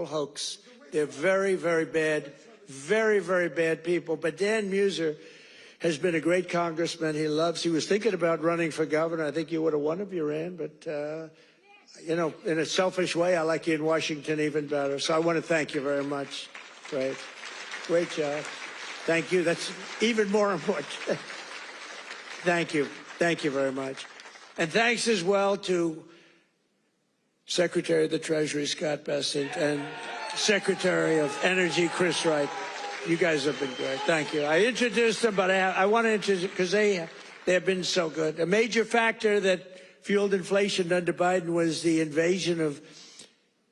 hoax. They're very, very bad, very, very bad people. But Dan Muser has been a great congressman. He was thinking about running for governor. I think you would have won if you ran, but, you know, in a selfish way, I like you in Washington even better. So I want to thank you very much. Great job. Thank you. That's even more important. Thank you. Thank you very much. And thanks as well to Secretary of the Treasury, Scott Bessent, and Secretary of Energy, Chris Wright. You guys have been great. Thank you. I introduced them, but I want to introduce because they have been so good. A major factor that fueled inflation under Biden was the invasion of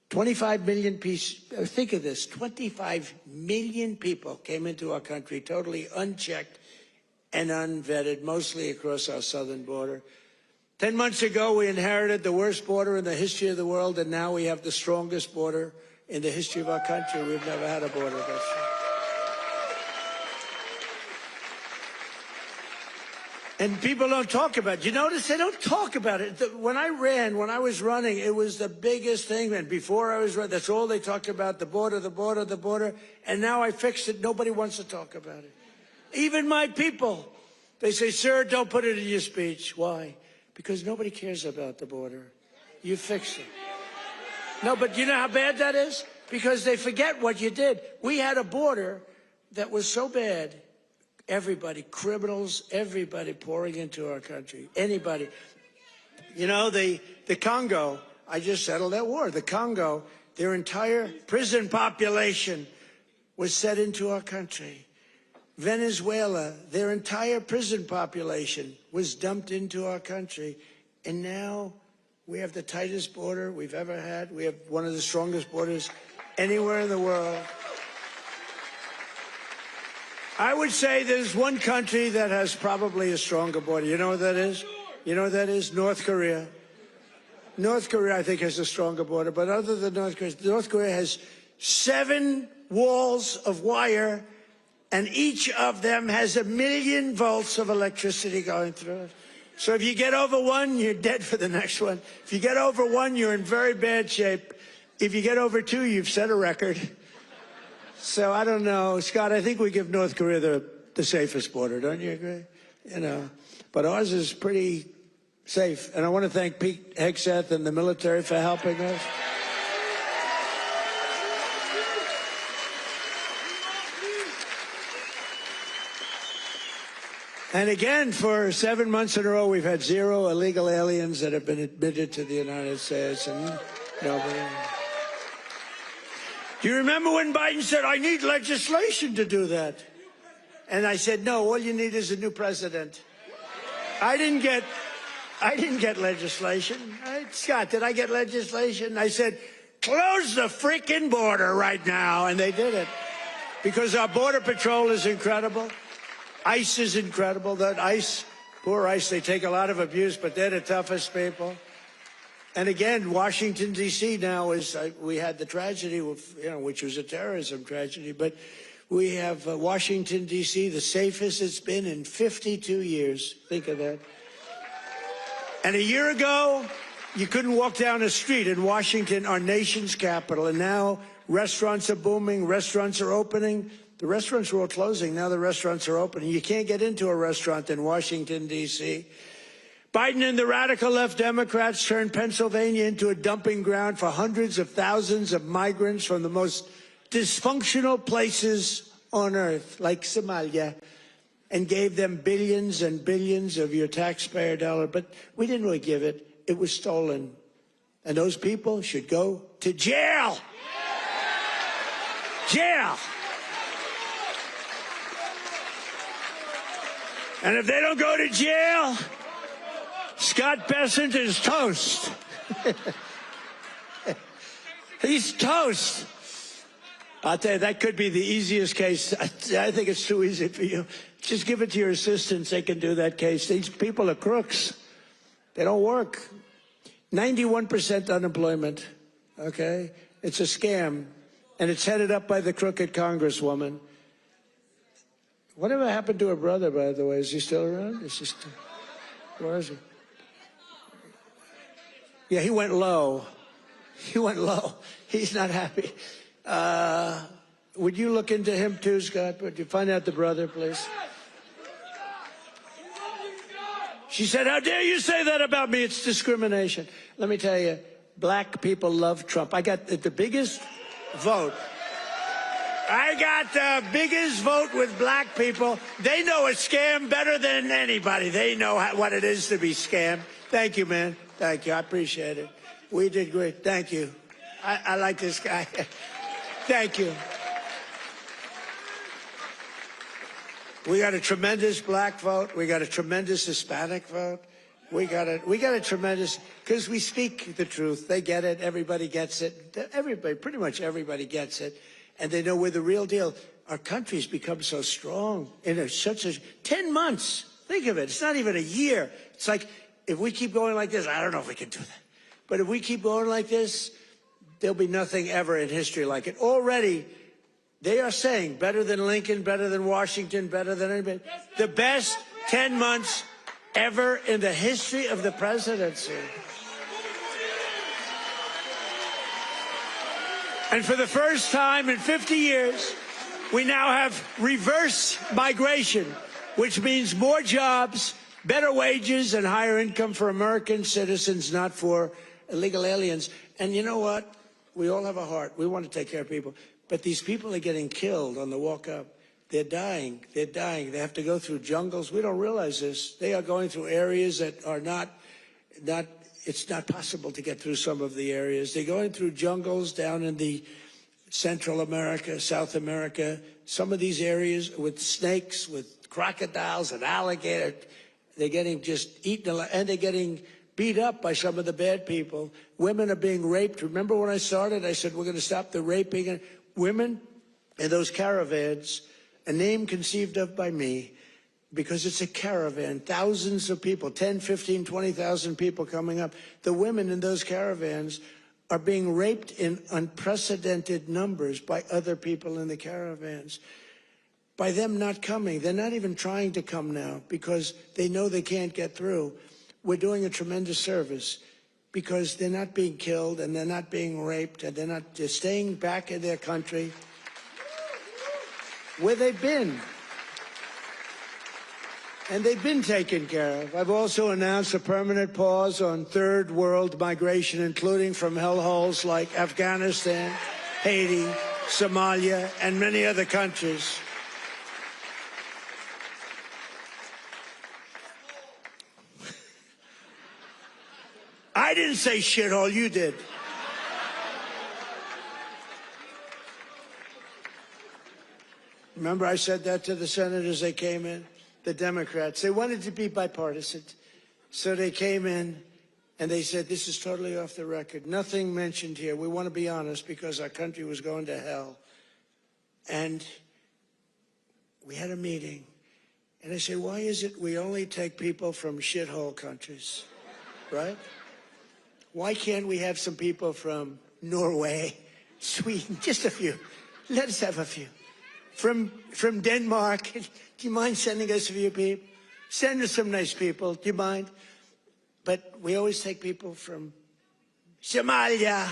25 million people. Think of this, 25 million people came into our country totally unchecked and unvetted, mostly across our southern border. 10 months ago, we inherited the worst border in the history of the world, and now we have the strongest border in the history of our country. We've never had a border this strong. And people don't talk about it. You notice they don't talk about it. When I was running, it was the biggest thing. And before I was running, that's all they talked about, the border, the border, the border. And now I fixed it. Nobody wants to talk about it. Even my people. They say, sir, don't put it in your speech. Why? Because nobody cares about the border. You fix it. No, but you know how bad that is? Because they forget what you did. We had a border that was so bad. Everybody, criminals, everybody pouring into our country. Anybody. You know, the Congo, I just settled that war. The Congo, their entire prison population was set into our country. Venezuela, their entire prison population was dumped into our country. And now we have the tightest border we've ever had. We have one of the strongest borders anywhere in the world. I would say there's one country that has probably a stronger border. You know what that is? You know what that is? North Korea. North Korea, I think, has a stronger border. But other than North Korea has 7 walls of wire, and each of them has 1 million volts of electricity going through it. So if you get over one, you're dead for the next one. If you get over one, you're in very bad shape. If you get over 2, you've set a record. So I don't know, Scott, I think we give North Korea the safest border, don't you agree? You know, but ours is pretty safe. And I want to thank Pete Hegseth and the military for helping us. And again, for 7 months in a row, we've had 0 illegal aliens that have been admitted to the United States. And nobody. Do you remember when Biden said, I need legislation to do that? And I said, no, all you need is a new president. I didn't get legislation. Right? Scott, did I get legislation? I said, close the freaking border right now. And they did it. Because our Border Patrol is incredible. ICE is incredible. That ICE, poor ICE, they take a lot of abuse, but they're the toughest people. And again, Washington, D.C. now is, we had the tragedy, which was a terrorism tragedy, but we have Washington, D.C., the safest it's been in 52 years. Think of that. And a year ago, you couldn't walk down a street in Washington, our nation's capital, and now restaurants are booming, restaurants are opening. The restaurants were all closing, now the restaurants are opening. You can't get into a restaurant in Washington, D.C., Biden and the radical left Democrats turned Pennsylvania into a dumping ground for hundreds of thousands of migrants from the most dysfunctional places on earth, like Somalia, and gave them billions and billions of your taxpayer dollar. But we didn't really give it. It was stolen. And those people should go to jail. Jail. And if they don't go to jail, Scott Bessent is toast. He's toast. I'll tell you, that could be the easiest case. I think it's too easy for you. Just give it to your assistants. They can do that case. These people are crooks. They don't work. 91% unemployment, okay? It's a scam, and it's headed up by the crooked congresswoman. Whatever happened to her brother, by the way? Is he still around? Where is he? Yeah, he went low. He went low. He's not happy. Would you look into him too, Scott? Would you find out the brother, please? She said, how dare you say that about me? It's discrimination. Let me tell you, black people love Trump. I got the biggest vote. I got the biggest vote with black people. They know a scam better than anybody. They know what it is to be scammed. Thank you, man. Thank you. I appreciate it. We did great. Thank you. I like this guy. Thank you. We got a tremendous black vote. We got a tremendous Hispanic vote. We got a tremendous, because we speak the truth. They get it. Everybody gets it. Everybody, pretty much everybody gets it. And they know we're the real deal. Our country's become so strong in such a 10 months. Think of it. It's not even a year. It's like, if we keep going like this, I don't know if we can do that. But if we keep going like this, there'll be nothing ever in history like it. Already, they are saying better than Lincoln, better than Washington, better than anybody. The best 10 months ever in the history of the presidency. And for the first time in 50 years, we now have reverse migration, which means more jobs, better wages, and higher income for American citizens, not for illegal aliens. And you know what? We all have a heart. We want to take care of people. But these people are getting killed on the walk up. They're dying. They're dying. They have to go through jungles. We don't realize this. They are going through areas that are not it's not possible to get through some of the areas. They're going through jungles down in the Central America, South America, some of these areas with snakes, with crocodiles and alligators. They're getting just eaten, and they're getting beat up by some of the bad people. Women are being raped. Remember when I started, I said we're going to stop the raping and women in those caravans, a name conceived of by me, because it's a caravan, thousands of people, 10, 15, 20,000 people coming up. The women in those caravans are being raped in unprecedented numbers by other people in the caravans. By them not coming, they're not even trying to come now because they know they can't get through. We're doing a tremendous service because they're not being killed and they're not being raped and they're not just staying back in their country where they've been. And they've been taken care of. I've also announced a permanent pause on third world migration, including from hellholes like Afghanistan, Haiti, Somalia, and many other countries. I didn't say shithole, you did. Remember I said that to the senators, they came in? The Democrats, they wanted to be bipartisan. So they came in and they said, this is totally off the record. Nothing mentioned here. We want to be honest because our country was going to hell. And we had a meeting. And I said, why is it we only take people from shithole countries, right? Why can't we have some people from Norway, Sweden, just a few? Let us have a few. From Denmark. Do you mind sending us a few people? Send us some nice people. Do you mind? But we always take people from Somalia,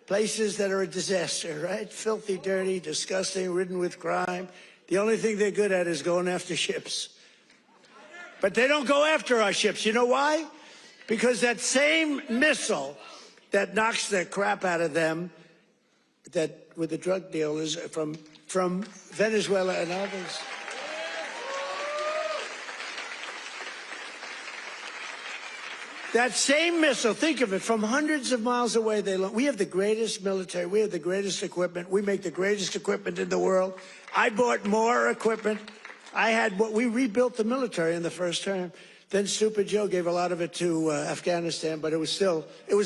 places that are a disaster, right? Filthy, dirty, disgusting, ridden with crime. The only thing they're good at is going after ships. But they don't go after our ships. You know why? Because that same missile that knocks the crap out of them, that with the drug dealers from Venezuela and others. That same missile, think of it, from hundreds of miles away, we have the greatest military, we have the greatest equipment, we make the greatest equipment in the world. I bought more equipment. We rebuilt the military in the first term. Then Stupid Joe gave a lot of it to Afghanistan, but it was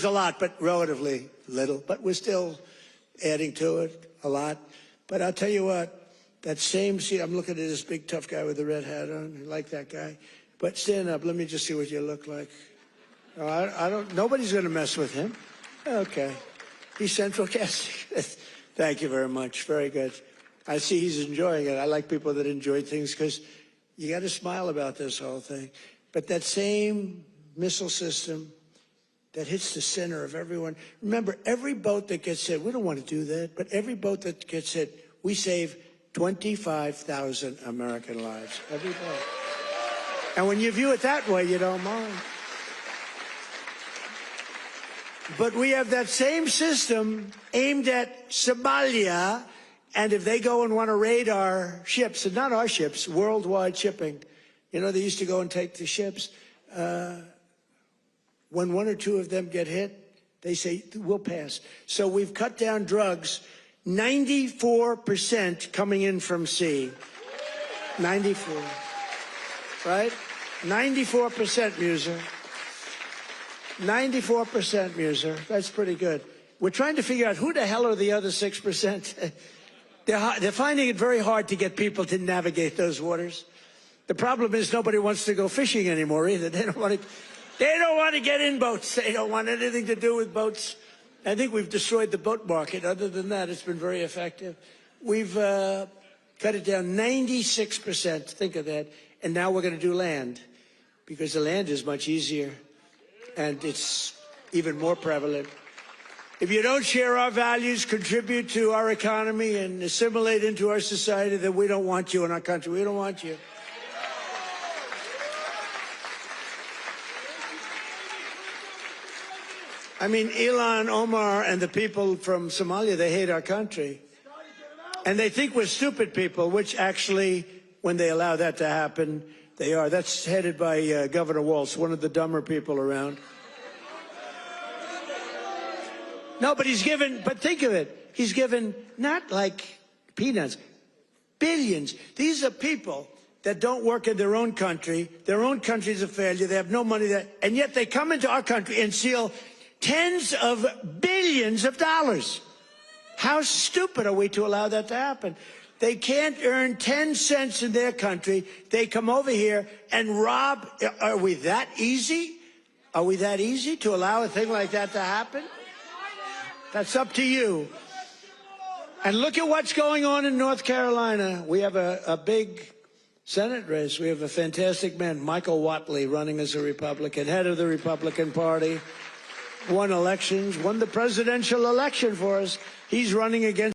a lot, but relatively little. But we're still adding to it a lot. But I'll tell you what, that same seat, I'm looking at this big tough guy with the red hat on. I like that guy. But stand up, let me just see what you look like. Oh, nobody's going to mess with him. Okay. He's central casting. Thank you very much. Very good. I see he's enjoying it. I like people that enjoy things because you got to smile about this whole thing. But that same missile system that hits the center of everyone. Remember, every boat that gets hit, we don't want to do that, but every boat that gets hit, we save 25,000 American lives, every boat. And when you view it that way, you don't mind. But we have that same system aimed at Somalia, and if they go and want to raid our ships, and not our ships, worldwide shipping, you know, they used to go and take the ships. When one or two of them get hit, they say, we'll pass. So we've cut down drugs, 94% coming in from sea. 94, right? 94%, Muser. 94%, Muser. That's pretty good. We're trying to figure out who the hell are the other 6%. They're finding it very hard to get people to navigate those waters. The problem is nobody wants to go fishing anymore either. They don't want to get in boats. They don't want anything to do with boats. I think we've destroyed the boat market. Other than that, it's been very effective. We've cut it down 96%. Think of that. And now we're going to do land, because the land is much easier and it's even more prevalent. If you don't share our values, contribute to our economy, and assimilate into our society, then we don't want you in our country. We don't want you. I mean, Ilhan Omar and the people from Somalia, they hate our country. And they think we're stupid people, which actually, when they allow that to happen, they are. That's headed by Governor Walz, one of the dumber people around. No, but but think of it. He's given not like peanuts, billions. These are people that don't work in their own country. Their own country's a failure. They have no money there. And yet they come into our country and steal tens of billions of dollars. How stupid are we to allow that to happen? They can't earn 10 cents in their country. They come over here and rob. Are we that easy? Are we that easy to allow a thing like that to happen? That's up to you. And look at what's going on in North Carolina. We have a big Senate race. We have a fantastic man, Michael Whatley, running as a Republican, head of the Republican Party. Won elections, won the presidential election for us. He's running against